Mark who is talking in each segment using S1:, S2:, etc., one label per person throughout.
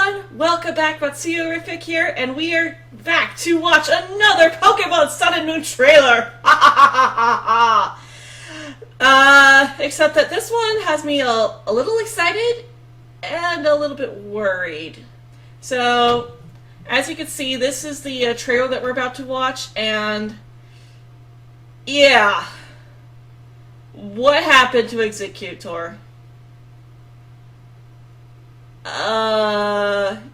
S1: everyone! Welcome back, Matsuyorific here, and we are back to watch another Pokemon Sun and Moon trailer! Except that this one has me a little excited and a little bit worried. So, as you can see, this is the trailer that we're about to watch, and yeah. What happened to Exeggutor?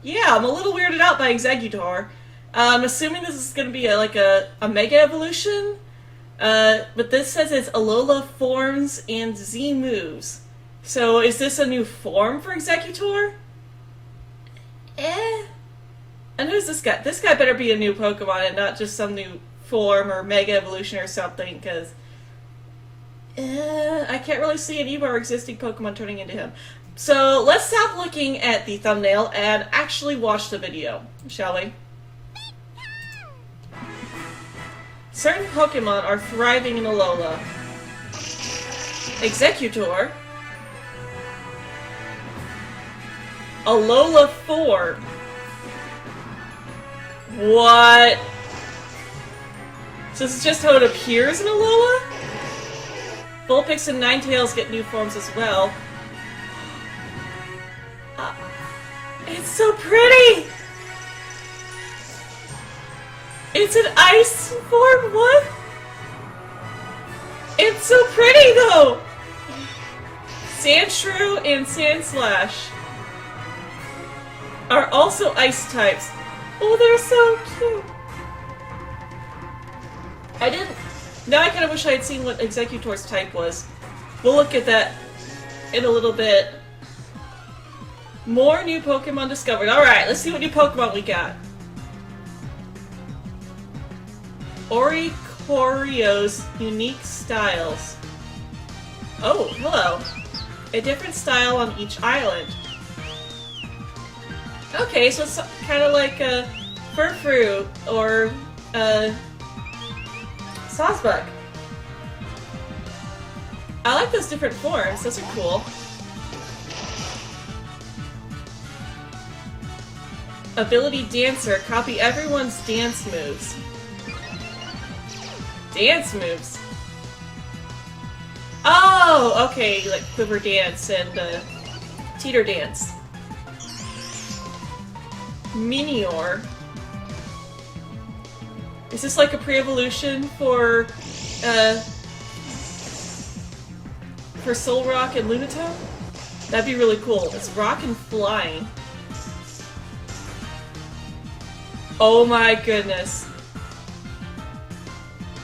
S1: Yeah, I'm a little weirded out by Exeggutor. I'm assuming this is going to be like a Mega Evolution, but this says it's Alola forms and Z moves. So is this a new form for Exeggutor? And who's this guy? This guy better be a new Pokemon and not just some new form or Mega Evolution or something, because I can't really see any of our existing Pokemon turning into him. So let's stop looking at the thumbnail and actually watch the video, shall we? Certain Pokemon are thriving in Alola. Exeggutor. Alola 4. What? So this is just how it appears in Alola? Vulpix and Ninetales get new forms as well. It's so pretty! It's an ice form, what? It's so pretty though! Sandshrew and Sandslash are also ice types. Oh, they're so cute! Now I kind of wish I had seen what Exeggutor's type was. We'll look at that in a little bit. More new Pokemon discovered. Alright, let's see what new Pokemon we got. Oricorio's unique styles. Oh, hello. A different style on each island. Okay, so it's kind of like a Furfrou or Sawsbuck. I like those different forms. Those are cool. Ability Dancer. Copy everyone's dance moves. Dance moves? Oh, okay, like Quiver Dance and Teeter Dance. Minior. Is this like a pre-evolution for Solrock and Lunatone? That'd be really cool. It's rock and flying. Oh my goodness.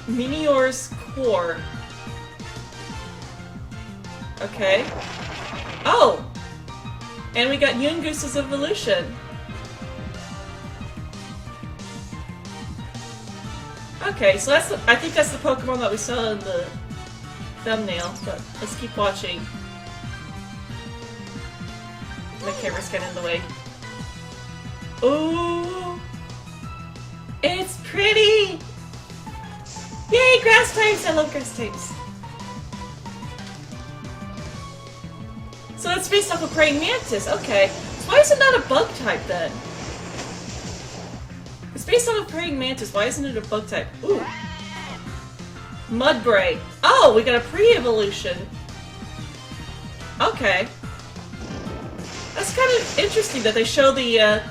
S1: Minior's core. Okay. Oh! And we got Yungoos's evolution. Okay, so I think that's the Pokemon that we saw in the thumbnail, but let's keep watching. My camera's getting in the way. Ooh! It's pretty! Yay, grass types! I love grass types. So it's based off of Praying Mantis, okay. So why is it not a bug type then? It's based on a Praying Mantis, why isn't it a bug type? Ooh. Mudbray. Oh, we got a pre-evolution. Okay. That's kind of interesting that they show the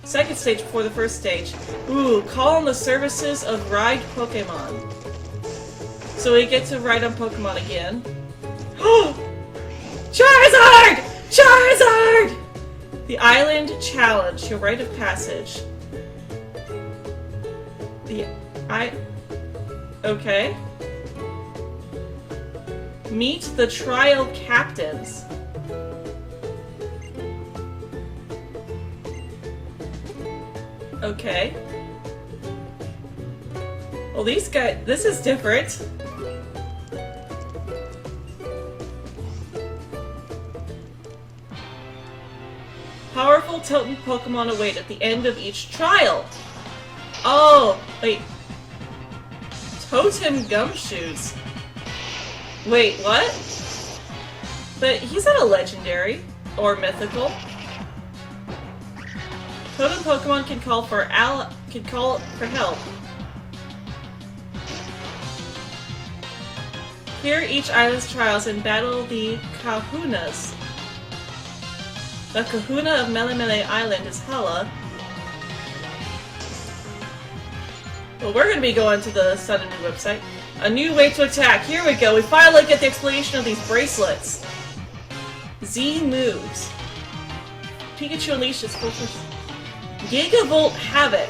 S1: second stage before the first stage. Ooh, call on the services of Ride Pokemon. So we get to ride on Pokemon again. Oh! Charizard! Charizard! The Island Challenge, your rite of passage. Okay. Meet the trial captains. Okay. Well, these guys, this is different. Powerful Totem Pokemon await at the end of each trial. Oh, wait. Totem Gumshoes. Wait, what? But he's not a legendary or mythical. Totem Pokemon can call for help. Clear each island's trials and battle the Kahunas. The Kahuna of Melemele Island is Hala. Well, we're gonna be going to the Sun and Moon website. A new way to attack. Here we go. We finally get the explanation of these bracelets. Z moves. Pikachu unleashes full force. Gigavolt Havoc.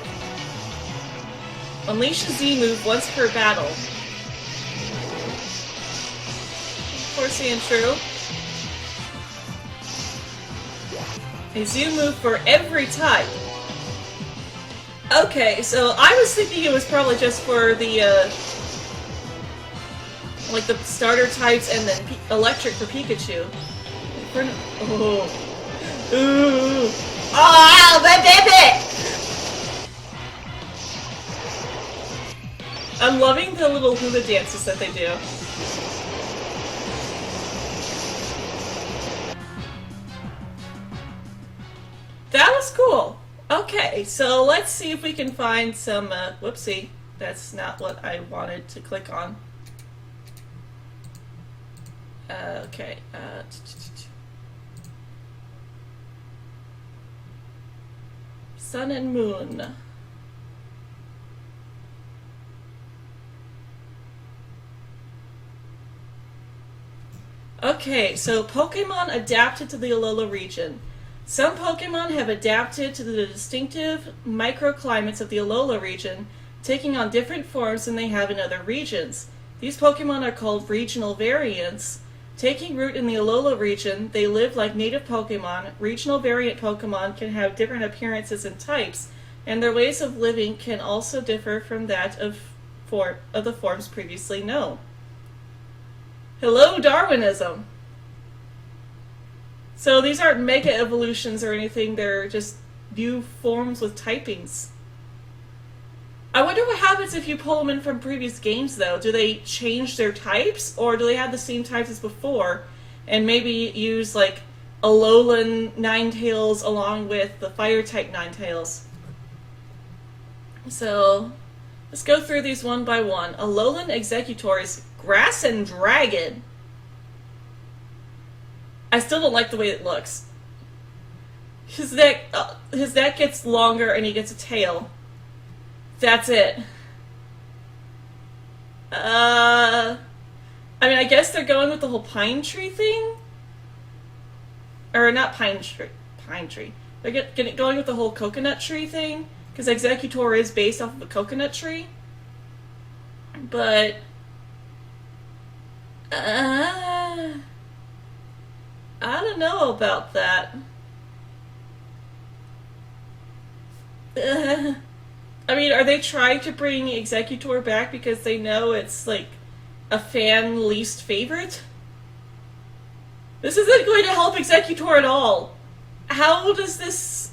S1: Unleash a Z move once per battle. Horsey and true. A Z move for every type. Okay, so I was thinking it was probably just for the, like the starter types and then electric for Pikachu. Oh. Ooh. Oh, baby! I'm loving the little hula dances that they do. That was cool. Okay, so let's see if we can find some, whoopsie. That's not what I wanted to click on. Okay, Sun and Moon. Okay, so Pokemon adapted to the Alola region. Some Pokemon have adapted to the distinctive microclimates of the Alola region, taking on different forms than they have in other regions. These Pokemon are called regional variants. Taking root in the Alola region, they live like native Pokemon. Regional variant Pokemon can have different appearances and types, and their ways of living can also differ from that of the forms previously known. Hello, Darwinism! So these aren't mega evolutions or anything, they're just new forms with typings. I wonder what happens if you pull them in from previous games, though. Do they change their types, or do they have the same types as before, and maybe use, like, Alolan Ninetales along with the Fire-type Ninetales? So, let's go through these one by one. Alolan Exeggutor is Grass and Dragon. I still don't like the way it looks. His neck gets longer and he gets a tail. That's it. I mean, I guess they're going with the whole pine tree thing? Or not pine tree. They're going with the whole coconut tree thing, because Exeggutor is based off of a coconut tree. But... I don't know about that. I mean, are they trying to bring Exeggutor back because they know it's, like, a fan least favorite? This isn't going to help Exeggutor at all. How does this...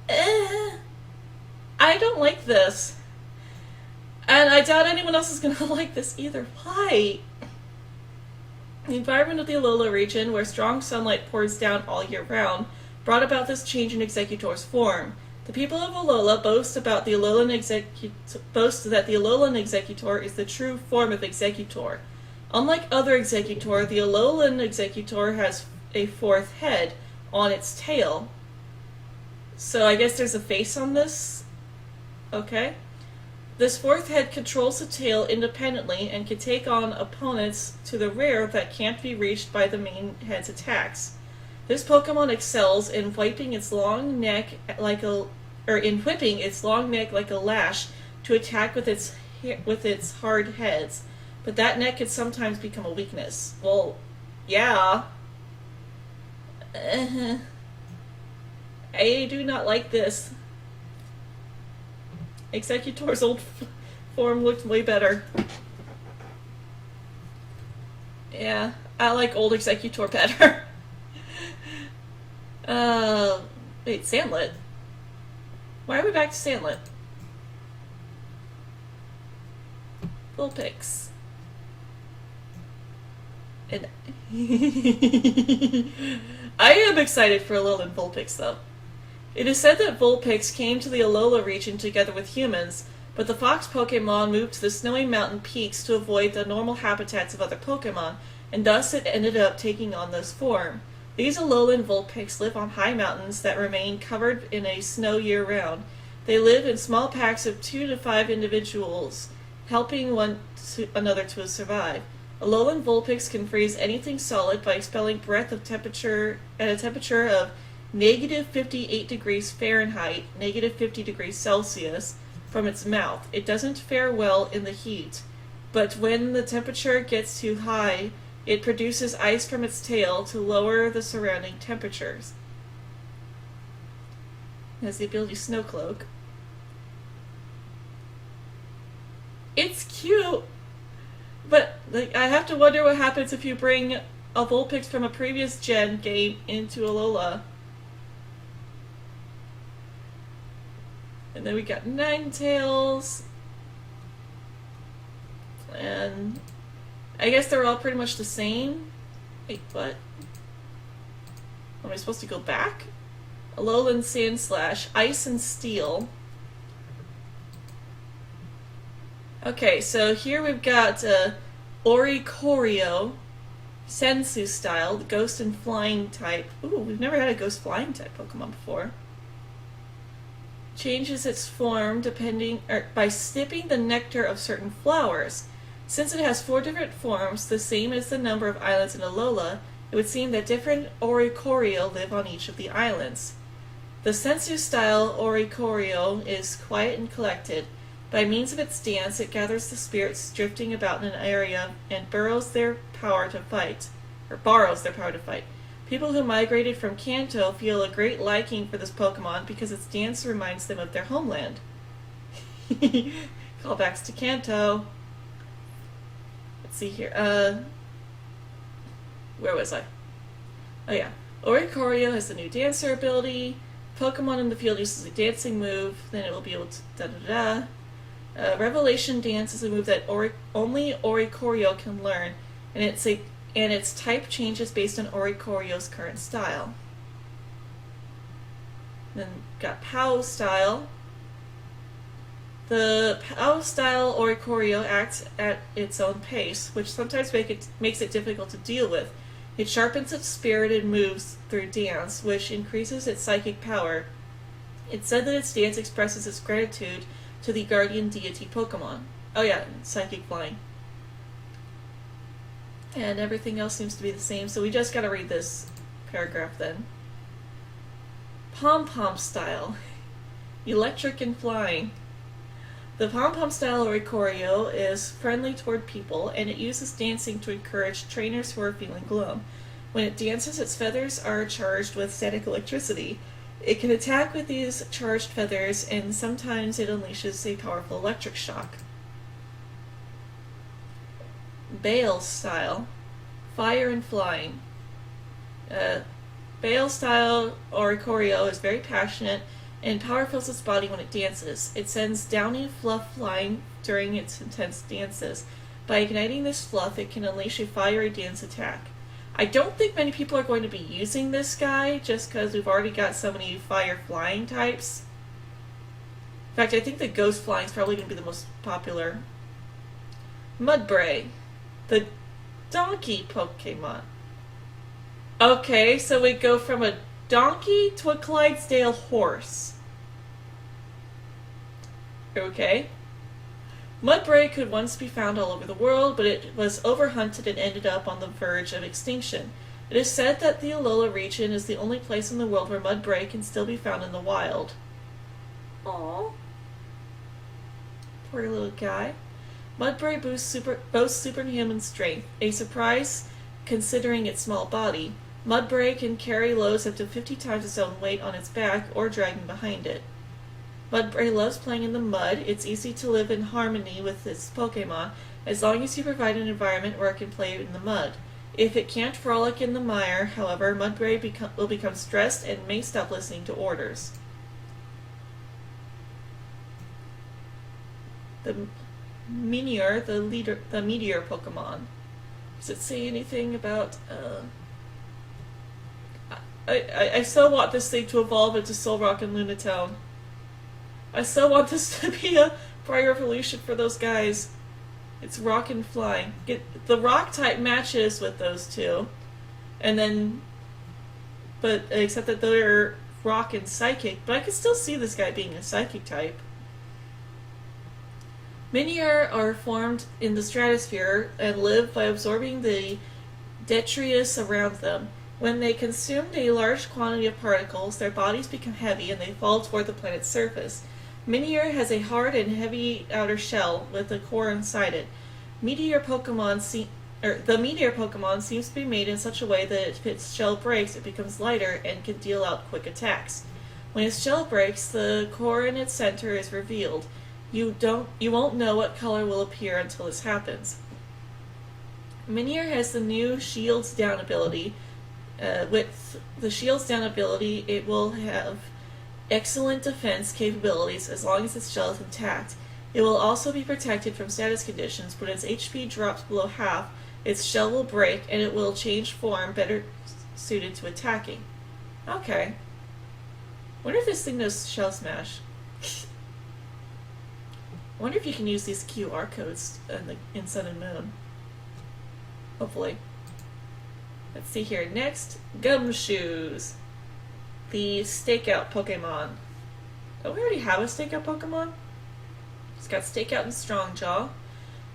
S1: I don't like this. And I doubt anyone else is going to like this either. Why? The environment of the Alola region, where strong sunlight pours down all year round, brought about this change in Exeggutor's form. The people of Alola boast that the Alolan Exeggutor is the true form of Exeggutor. Unlike other Exeggutor, the Alolan Exeggutor has a fourth head on its tail. So I guess there's a face on this? Okay. This fourth head controls the tail independently and can take on opponents to the rear that can't be reached by the main head's attacks. This Pokemon excels in whipping its long neck like a lash to attack with its hard heads, but that neck can sometimes become a weakness. Well, yeah. I do not like this. Exeggutor's old form looked way better. Yeah, I like old Exeggutor better. Wait, Sandlet? Why are we back to Sandlet? Vulpix. And I am excited for Alolan Vulpix, though. It is said that Vulpix came to the Alola region together with humans, but the fox Pokemon moved to the snowy mountain peaks to avoid the normal habitats of other Pokemon, and thus it ended up taking on this form. These Alolan Vulpix live on high mountains that remain covered in a snow year-round. They live in small packs of 2 to 5 individuals, helping one another to survive. Alolan Vulpix can freeze anything solid by expelling breath of temperature at a temperature of negative 58 degrees Fahrenheit, negative 50 degrees Celsius, from its mouth. It doesn't fare well in the heat, but when the temperature gets too high, it produces ice from its tail to lower the surrounding temperatures. It has the ability to snow cloak. It's cute, but I have to wonder what happens if you bring a Vulpix from a previous gen game into Alola. And then we got Ninetales. And I guess they're all pretty much the same. Wait, what? Am I supposed to go back? Alolan Sandslash, Ice and Steel. Okay, so here we've got Oricorio, Sensu style, the ghost and flying type. Ooh, we've never had a ghost flying type Pokemon before. Changes its form by snipping the nectar of certain flowers. Since it has 4 different forms, the same as the number of islands in Alola, it would seem that different Oricorio live on each of the islands. The Sensu style Oricorio is quiet and collected. By means of its dance, it gathers the spirits drifting about in an area and borrows their power to fight. People who migrated from Kanto feel a great liking for this Pokemon because its dance reminds them of their homeland. Callbacks to Kanto. Let's see here. Where was I? Oh yeah. Oricorio has the new Dancer ability. Pokemon in the field uses a dancing move, then it will be able to da-da-da. Revelation Dance is a move that only Oricorio can learn, and its type changes based on Oricorio's current style. Then got POW style. The POW style Oricorio acts at its own pace, which sometimes makes it difficult to deal with. It sharpens its spirited moves through dance, which increases its psychic power. It's said that its dance expresses its gratitude to the guardian deity Pokemon. Oh yeah, psychic flying. And everything else seems to be the same, so we just gotta read this paragraph then. Pom-Pom style. Electric and flying. The Pom-Pom style Oricorio is friendly toward people, and it uses dancing to encourage trainers who are feeling glum. When it dances, its feathers are charged with static electricity. It can attack with these charged feathers, and sometimes it unleashes a powerful electric shock. Bale style. Fire and flying. Bale style Oricorio is very passionate, and power fills its body when it dances. It sends downy fluff flying during its intense dances. By igniting this fluff, it can unleash a fiery dance attack. I don't think many people are going to be using this guy, just because we've already got so many fire flying types. In fact, I think the ghost flying is probably going to be the most popular. Mudbray, the donkey Pokemon. Okay, so we go from a donkey to a Clydesdale horse. Okay. Mudbray could once be found all over the world, but it was overhunted and ended up on the verge of extinction. It is said that the Alola region is the only place in the world where Mudbray can still be found in the wild. Aww. Poor little guy. Mudbray boasts superhuman strength, a surprise considering its small body. Mudbray can carry loads up to 50 times its own weight on its back or dragging behind it. Mudbray loves playing in the mud. It's easy to live in harmony with its Pokemon, as long as you provide an environment where it can play in the mud. If it can't frolic in the mire, however, Mudbray will become stressed and may stop listening to orders. The Meteor, the Meteor Pokemon. Does it say anything about, I so want this thing to evolve into Solrock and Lunatone. I so want this to be a Bright Revolution for those guys. It's rock and flying. The rock type matches with those two. And then, but except that they're rock and psychic, but I can still see this guy being a psychic type. Minior are formed in the stratosphere and live by absorbing the detritus around them. When they consume a large quantity of particles, their bodies become heavy and they fall toward the planet's surface. Minior has a hard and heavy outer shell with a core inside it. The Meteor Pokemon seems to be made in such a way that if its shell breaks, it becomes lighter and can deal out quick attacks. When its shell breaks, the core in its center is revealed. You won't know what color will appear until this happens. Minior has the new Shields Down ability. With the Shields Down ability, it will have excellent defense capabilities as long as its shell is intact. It will also be protected from status conditions. When its HP drops below half, its shell will break and it will change form better suited to attacking. Okay. Wonder if this thing knows Shell Smash. I wonder if you can use these QR codes in Sun and Moon. Hopefully. Let's see here. Next, Gumshoos. The Stakeout Pokemon. Don't we already have a Stakeout Pokemon? It's got Stakeout and Strongjaw.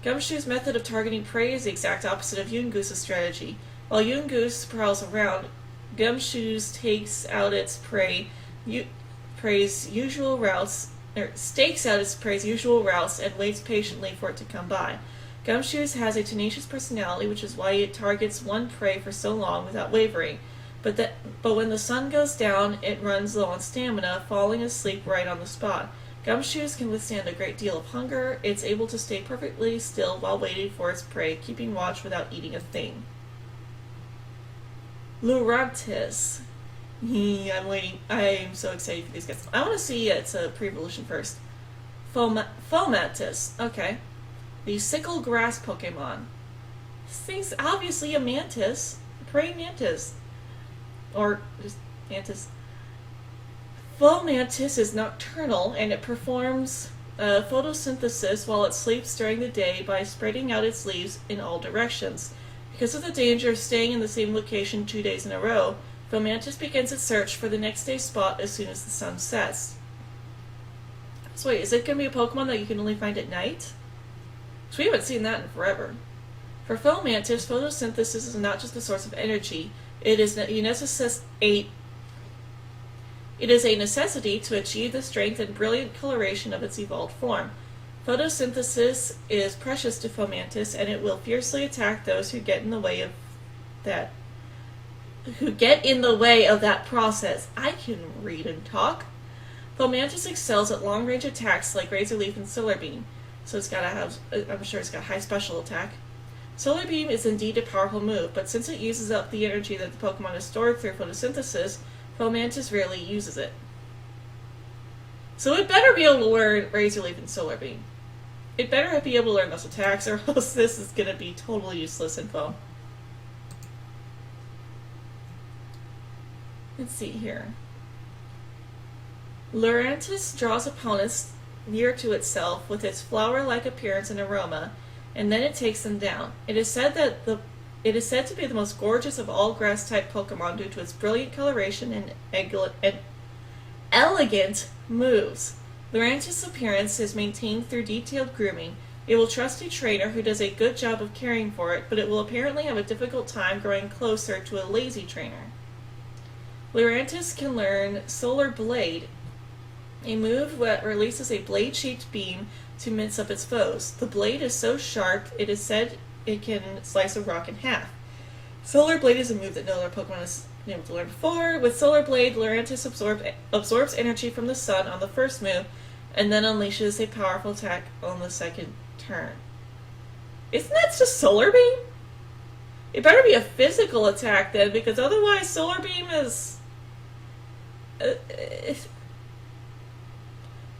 S1: Gumshoos' method of targeting prey is the exact opposite of Yungoos' strategy. While Yungoos prowls around, Gumshoos takes out its prey's usual routes, stakes out its prey's usual routes and waits patiently for it to come by. Gumshoos has a tenacious personality, which is why it targets one prey for so long without wavering. But when the sun goes down, it runs low on stamina, falling asleep right on the spot. Gumshoos can withstand a great deal of hunger. It's able to stay perfectly still while waiting for its prey, keeping watch without eating a thing. Lurantis. I'm waiting. I'm so excited for these guys. I want to see its pre-evolution first. Fomantis. Okay. The Sickle Grass Pokemon. This thing's obviously a mantis. A praying mantis. Or just mantis. Fomantis is nocturnal and it performs photosynthesis while it sleeps during the day by spreading out its leaves in all directions. Because of the danger of staying in the same location 2 days in a row, Fomantis begins its search for the next day's spot as soon as the sun sets. So wait, is it going to be a Pokemon that you can only find at night? So we haven't seen that in forever. For Fomantis, photosynthesis is not just a source of energy. It is a necessity to achieve the strength and brilliant coloration of its evolved form. Photosynthesis is precious to Fomantis, and it will fiercely attack those who get in the way of that. Process. I can read and talk. Fomantis excels at long-range attacks like Razor Leaf and Solar Beam, so it's gotta have. I'm sure it's got high special attack. Solar Beam is indeed a powerful move, but since it uses up the energy that the Pokemon has stored through photosynthesis, Fomantis rarely uses it. So it better be able to learn Razor Leaf and Solar Beam. It better be able to learn those attacks, or else this is going to be totally useless info. Let's see here. Lurantis draws opponents near to itself with its flower-like appearance and aroma, and then it takes them down. It is said to be the most gorgeous of all grass-type Pokemon due to its brilliant coloration and elegant moves. Lurantis' appearance is maintained through detailed grooming. It will trust a trainer who does a good job of caring for it, but it will apparently have a difficult time growing closer to a lazy trainer. Lurantis can learn Solar Blade, a move that releases a blade-shaped beam to mince up its foes. The blade is so sharp, it is said it can slice a rock in half. Solar Blade is a move that no other Pokemon has been able to learn before. With Solar Blade, Lurantis absorbs energy from the sun on the first move, and then unleashes a powerful attack on the second turn. Isn't that just Solar Beam? It better be a physical attack then, because otherwise Solar Beam is...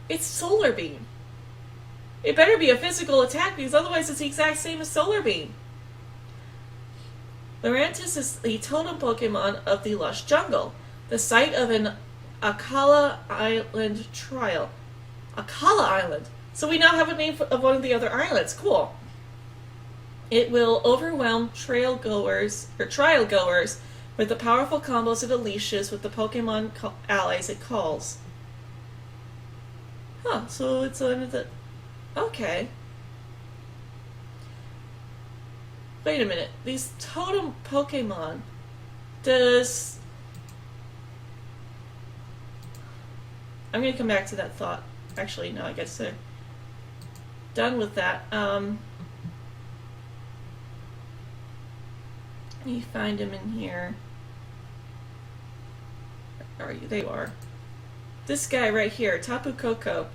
S1: it's Solar Beam. It better be a physical attack, because otherwise it's the exact same as Solar Beam. Lurantis is the totem Pokemon of the lush jungle. the site of an Akala Island trial. Akala Island. So we now have a name of one of the other islands. Cool. It will overwhelm trial goers with the powerful combos it unleashes with the Pokemon allies it calls. Huh, so it's one of the... Okay. Wait a minute. These totem Pokemon... Does... I'm gonna come back to that thought. Actually, no, I guess they're done with that. Let me find him in here. Where are you? There you are. This guy right here, Tapu Koko.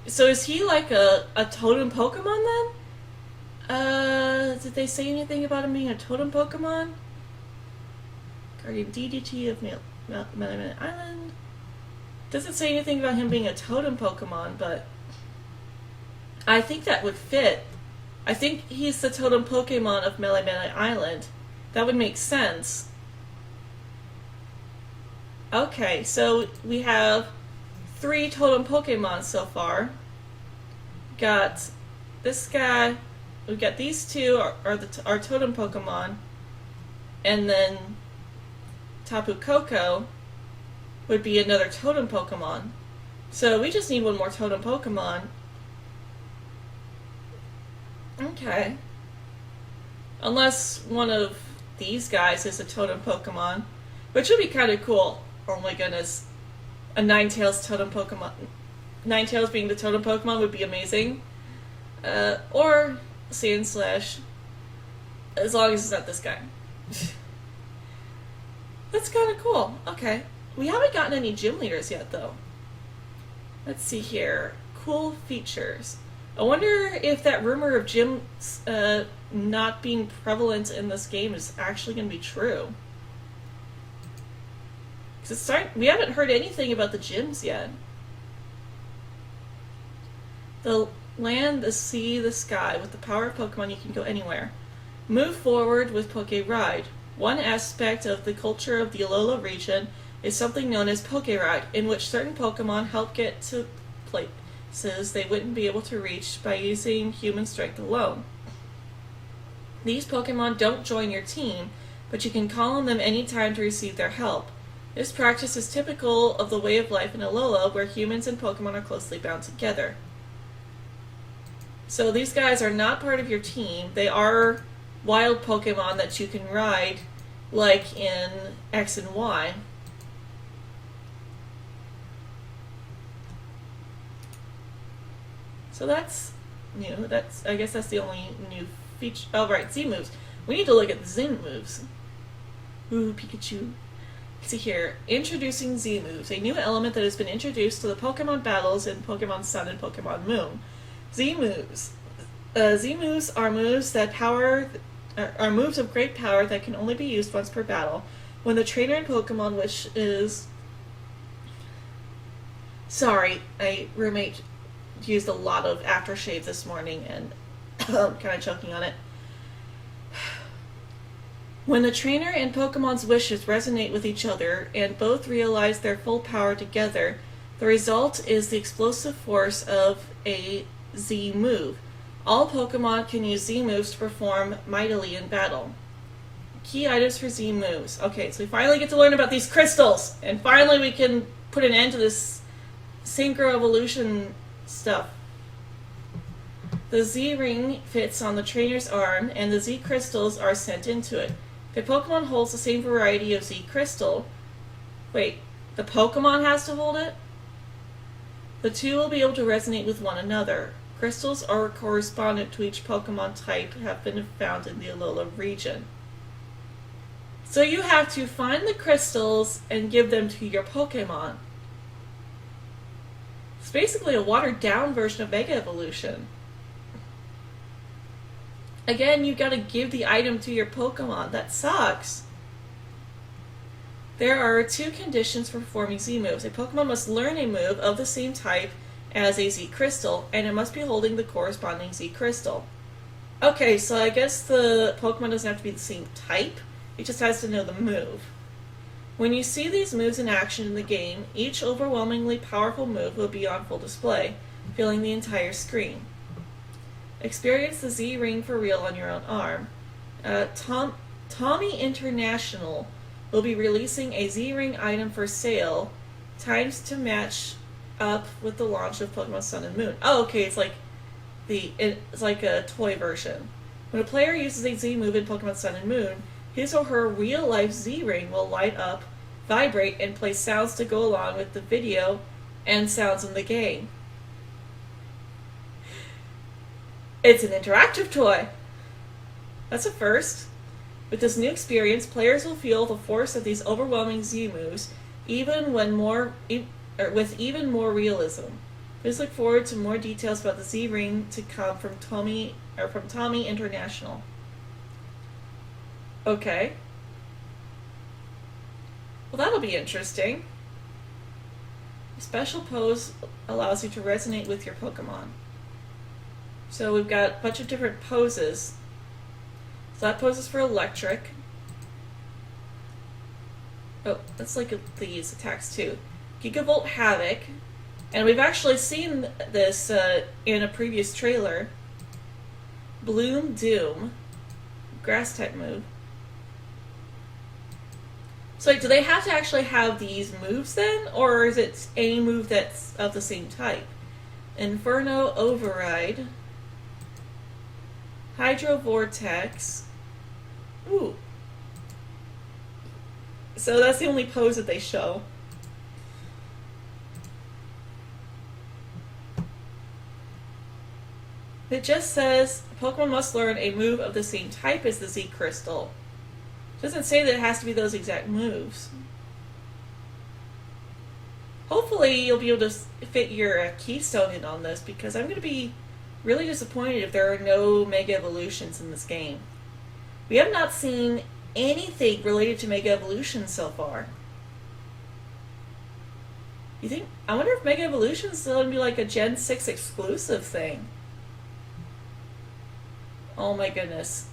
S1: So is he like a totem Pokemon then? Did they say anything about him being a totem Pokemon? Guardian DDT of Melemon Island. Doesn't say anything about him being a totem Pokemon, but I think that would fit. I think he's the totem Pokemon of Melemon Island. That would make sense. Okay, so we have 3 totem Pokemon so far. Got this guy. We got these 2 are our totem Pokemon, and then Tapu Koko would be another totem Pokemon. So we just need one more totem Pokemon. Okay. Unless one of these guys is a totem Pokemon, which would be kind of cool. Oh my goodness. A Ninetales totem Pokemon. Ninetales being the totem Pokemon would be amazing. Or Sandslash. As long as it's not this guy. That's kind of cool. Okay. We haven't gotten any gym leaders yet, though. Let's see here. Cool features. I wonder if that rumor of gyms not being prevalent in this game is actually going to be true. Because we haven't heard anything about the gyms yet. The land, the sea, the sky. With the power of Pokemon, you can go anywhere. Move forward with Poke Ride. One aspect of the culture of the Alola region is something known as Poke Ride, in which certain Pokemon help get to places they wouldn't be able to reach by using human strength alone. These Pokemon don't join your team, but you can call on them anytime to receive their help. This practice is typical of the way of life in Alola, where humans and Pokemon are closely bound together. So these guys are not part of your team. They are wild Pokemon that you can ride, like in X and Y. So that's new. I guess that's the only new feature. Oh, right, Z moves. We need to look at the Z moves. Ooh, Pikachu. Let's see here. Introducing Z moves, a new element that has been introduced to the Pokemon battles in Pokemon Sun and Pokemon Moon. Z moves. Z moves are moves are moves of great power that can only be used once per battle. When the trainer in Pokemon wishes. Sorry, my roommate used a lot of aftershave this morning and kind of choking on it. When the trainer and Pokemon's wishes resonate with each other and both realize their full power together, the result is the explosive force of a Z move. All Pokemon can use Z moves to perform mightily in battle. Key items for Z moves. Okay, so we finally get to learn about these crystals, and finally we can put an end to this Synchro Evolution stuff. The Z ring fits on the trainer's arm, and the Z crystals are sent into it. If a Pokemon holds the same variety of Z crystal... Wait, the Pokemon has to hold it? The two will be able to resonate with one another. Crystals are correspondent to each Pokemon type have been found in the Alola region. So you have to find the crystals and give them to your Pokemon. It's basically a watered-down version of Mega Evolution. Again, you've got to give the item to your Pokemon. That sucks. There are 2 conditions for performing Z moves. A Pokemon must learn a move of the same type as a Z crystal, and it must be holding the corresponding Z crystal. Okay, so I guess the Pokemon doesn't have to be the same type. It just has to know the move. When you see these moves in action in the game, each overwhelmingly powerful move will be on full display, filling the entire screen. Experience the Z-Ring for real on your own arm. Tommy International will be releasing a Z-Ring item for sale, timed to match up with the launch of Pokemon Sun and Moon. Oh, okay, it's like a toy version. When a player uses a Z move in Pokemon Sun and Moon, his or her real-life Z-Ring will light up, vibrate, and play sounds to go along with the video and sounds in the game. It's an interactive toy! That's a first. With this new experience, players will feel the force of these overwhelming Z moves, with even more realism. Please look forward to more details about the Z-Ring to come from Tommy International. Okay. Well, that'll be interesting. A special pose allows you to resonate with your Pokemon. So we've got a bunch of different poses. So that pose is for electric. Oh, let's look at these attacks too. Gigavolt Havoc. And we've actually seen this in a previous trailer. Bloom Doom. Grass type move. So do they have to actually have these moves then? Or is it a move that's of the same type? Inferno Override. Hydro Vortex. Ooh. So that's the only pose that they show. It just says Pokemon must learn a move of the same type as the Z Crystal. It doesn't say that it has to be those exact moves. Hopefully you'll be able to fit your Keystone in on this, because I'm going to be really disappointed if there are no Mega Evolutions in this game. We have not seen anything related to Mega Evolutions so far. You think? I wonder if Mega Evolutions is going to be like a Gen 6 exclusive thing. Oh my goodness.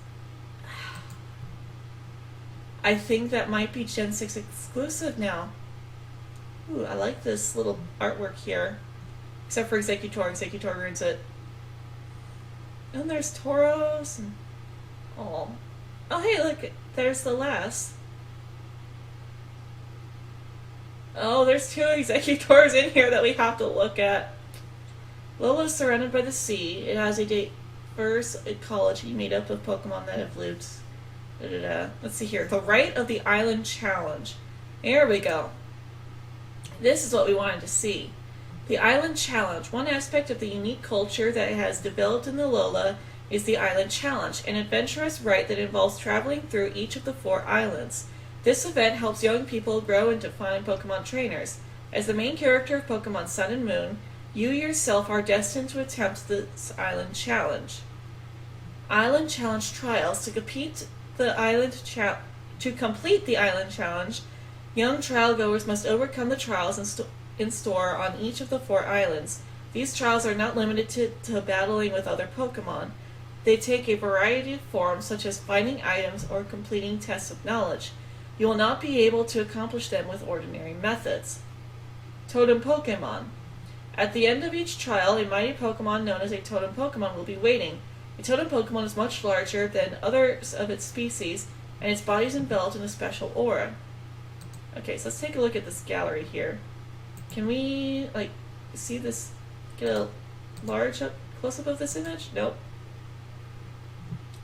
S1: I think that might be Gen 6 exclusive now. Ooh, I like this little artwork here. Except for Executor. Executor ruins it. And there's Tauros. And... oh, hey, look. There's the last. Oh, there's two Executors in here that we have to look at. Lola is surrounded by the sea. It has a diverse ecology made up of Pokemon that have lived. Let's see here. The Rite of the Island Challenge. There we go. This is what we wanted to see. The Island Challenge. One aspect of the unique culture that has developed in the Alola is the Island Challenge, an adventurous rite that involves traveling through each of the 4 islands. This event helps young people grow into fine Pokemon trainers. As the main character of Pokemon Sun and Moon, you yourself are destined to attempt this Island Challenge. Island Challenge trials. To complete the Island Challenge, young trial goers must overcome the trials in store on each of the 4 islands. These trials are not limited to battling with other Pokemon. They take a variety of forms, such as finding items or completing tests of knowledge. You will not be able to accomplish them with ordinary methods. Totem Pokemon. At the end of each trial, a mighty Pokemon known as a Totem Pokemon will be waiting. A Totem Pokemon is much larger than others of its species, and its body is enveloped in a special aura. Okay, so let's take a look at this gallery here. Can we, see this, get a large close-up of this image? Nope.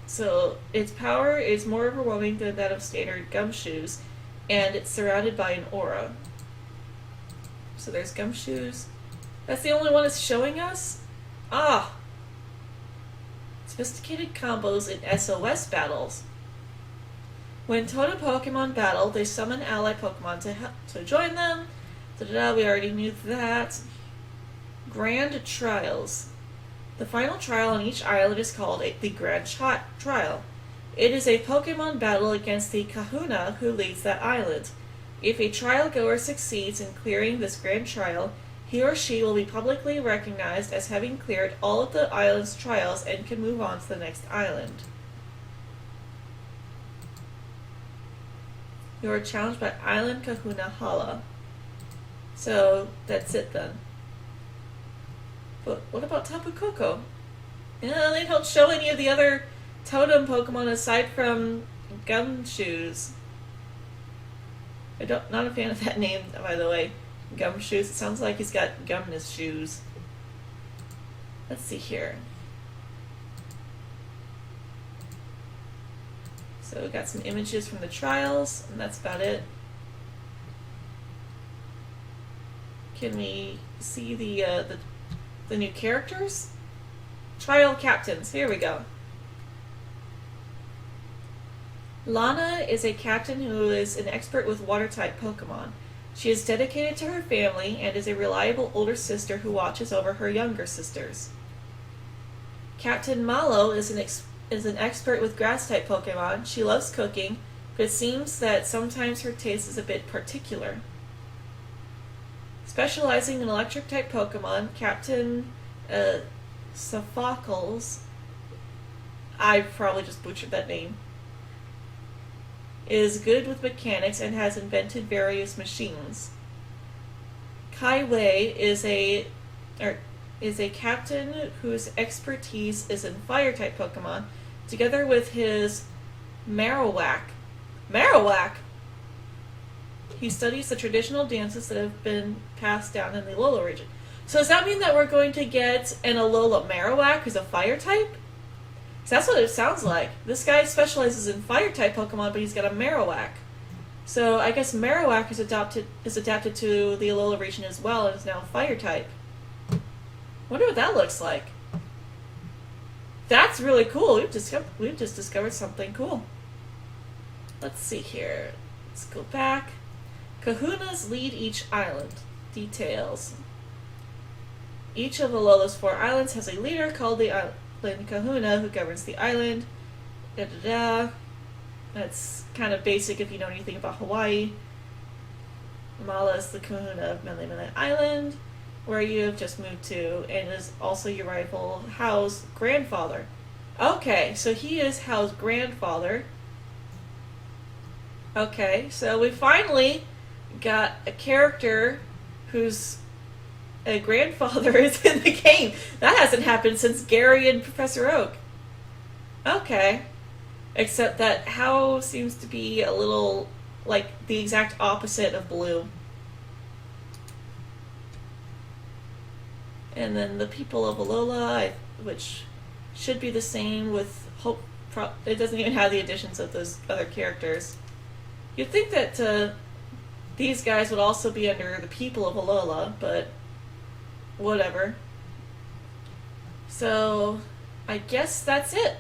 S1: So, its power is more overwhelming than that of standard Gumshoos, and it's surrounded by an aura. So there's Gumshoos. That's the only one it's showing us? Ah! Sophisticated combos in SOS battles. When Totem Pokemon battle, they summon ally Pokemon to join them. We already knew that. Grand Trials. The final trial on each island is called the Grand Trial. It is a Pokemon battle against the Kahuna who leads that island. If a trial goer succeeds in clearing this Grand Trial, he or she will be publicly recognized as having cleared all of the island's trials and can move on to the next island. You are challenged by Island Kahuna Hala. So, that's it then. But what about Tapu Koko? Yeah, they don't show any of the other totem Pokemon aside from Gumshoes. Not a fan of that name, by the way. Gumshoes. It sounds like he's got gum in his shoes. Let's see here. So we got some images from the trials, and that's about it. Can we see the new characters? Trial captains. Here we go. Lana is a captain who is an expert with water-type Pokemon. She is dedicated to her family and is a reliable older sister who watches over her younger sisters. Captain Malo is an expert with grass-type Pokemon. She loves cooking, but it seems that sometimes her taste is a bit particular. Specializing in electric-type Pokemon, Captain Sophocles, I probably just butchered that name, is good with mechanics and has invented various machines. Kai Wei is a captain whose expertise is in fire-type Pokemon, together with his Marowak. Marowak! He studies the traditional dances that have been passed down in the Alola region. So does that mean that we're going to get an Alola Marowak who's a fire-type? So that's what it sounds like. This guy specializes in fire-type Pokemon, but he's got a Marowak. So I guess Marowak is adapted to the Alola region as well, and is now fire-type. Wonder what that looks like. That's really cool. We've just discovered something cool. Let's see here. Let's go back. Kahunas lead each island. Details. Each of Alola's 4 islands has a leader called the Island Kahuna who governs the island. That's kind of basic if you know anything about Hawaii. Mala is the Kahuna of Melemele Island, where you have just moved to, and is also your rival Hao's grandfather. Okay, so he is Hao's grandfather. Okay, so we finally got a character whose grandfather is in the game. That hasn't happened since Gary and Professor Oak. Okay. Except that Hao seems to be a little like the exact opposite of Blue. And then the people of Alola, which should be the same with Hope. It doesn't even have the additions of those other characters. You'd think that these guys would also be under the people of Alola, but whatever. So, I guess that's it.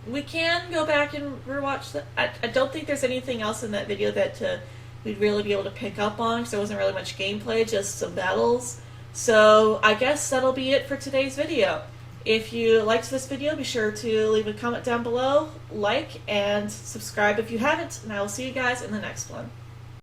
S1: We can go back and rewatch that. I don't think there's anything else in that video that we'd really be able to pick up on, because there wasn't really much gameplay, just some battles. So, I guess that'll be it for today's video. If you liked this video, be sure to leave a comment down below, like, and subscribe if you haven't, and I will see you guys in the next one.